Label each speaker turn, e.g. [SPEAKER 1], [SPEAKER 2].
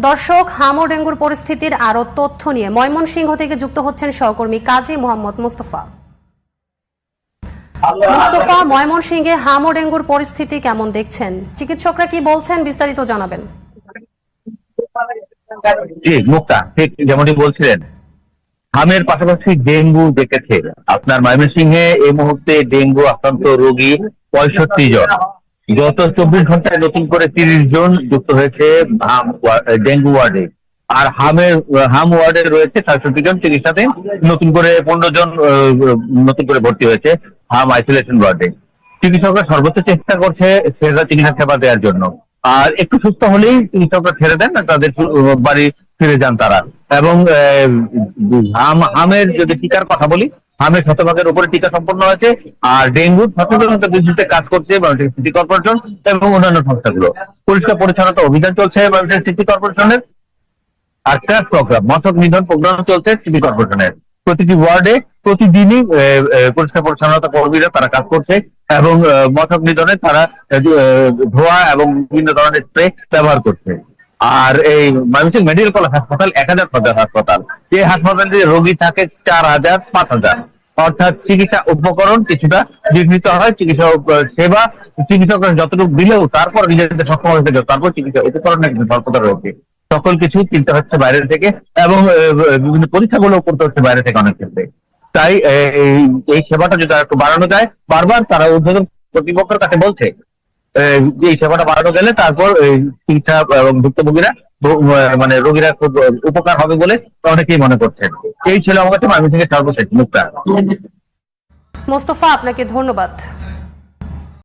[SPEAKER 1] দর্শক, হামু ডেঙ্গুর পরিস্থিতির আরো তথ্য নিয়ে ময়মনসিংহ থেকে যুক্ত হচ্ছেন সহকর্মী কাজী মোহাম্মদ মুস্তফা। মুস্তফা, ময়মনসিংহে হামু ডেঙ্গুর পরিস্থিতি কেমন দেখছেন? চিকিৎসকরা কি বলছেন, বিস্তারিত জানাবেন।
[SPEAKER 2] জি মুক্তা, ঠিক যেমনটি বলছিলেন, হামের পাশাপাশি ডেঙ্গু দেখেছে। আপনার ময়মনসিংহে এই মুহূর্তে ডেঙ্গু আক্রান্ত রোগী 65 জন। গত 24 ঘন্টায় নতুন করে 30 জন যুক্ত হয়েছে ডেঙ্গু ওয়ার্ডে। আর হাম ওয়ার্ডে রয়েছে 67 জন চিকিৎসাতে, নতুন করে 15 জন নতুন করে ভর্তি হয়েছে হাম আইসোলেশন ওয়ার্ডে। চিকিৎসকরা সর্বোচ্চ চেষ্টা করছে সেরা চিকিৎসা সেবা দেওয়ার জন্য। আর একটু সুস্থ হলেই চিকিৎসকরা ছেড়ে দেন, তাদের বাড়ি ফিরে যান তারা। এবং হামের যদি টিকার কথা বলি, হামের 100%-এর উপরে টিকা সম্পন্ন হয়েছে। আর ডেঙ্গুর সচেতনতা বৃদ্ধিতে কাজ করছে বাংলাদেশ সিটি কর্পোরেশন এবং অন্যান্য সংস্থাগুলো। পরিষ্কার পরিচ্ছন্নতা অভিযান চলছে বাংলাদেশ সিটি কর্পোরেশনের। আর ক্রাশ প্রোগ্রাম, মশক নিধন প্রোগ্রাম চলছে সিটি কর্পোরেশনের। প্রতিটি ওয়ার্ডে প্রতিদিনই পরিষ্কার পরিচ্ছন্নতা কর্মীরা তারা কাজ করছে এবং মশক নিধনে তারা ধোয়া এবং বিভিন্ন ধরনের স্প্রে ব্যবহার করছে। আর এই ময়মনসিংহ মেডিকেল কলেজ হাসপাতাল 1000 শয্যার হাসপাতাল। যে হাসপাতালে রোগী থাকে 4000, 5000, অর্থাৎ চিকিৎসা উপকরণ কিছুটা বিঘ্নিত হয়। চিকিৎসা সেবা চিকিৎসকরা যতটুকু দিলেও তারপর নিজেদের সক্ষম হয়েছে, তারপর চিকিৎসা উপকরণের কিন্তু স্বল্পতা রয়েছে। সকল কিছু কিনতে হচ্ছে বাইরে থেকে এবং বিভিন্ন পরীক্ষাগুলো করতে হচ্ছে বাইরে থেকে অনেক ক্ষেত্রে। তাই এই সেবাটা যদি একটু বাড়ানো যায়, বারবার তারা উদ্বোধন কর্তৃপক্ষের কাছে বলছে যে এই সেবাটা বাড়ানো গেলে তারপর চিকিৎসা এবং ভুক্তভোগীরা মানে রোগীরা খুব উপকার হবে বলে অনেকেই মনে করছেন। এই ছিল আমার কাছে ময়মনসিংহের সর্বশেষ মুক্তা।
[SPEAKER 1] মুস্তফা, আপনাকে ধন্যবাদ।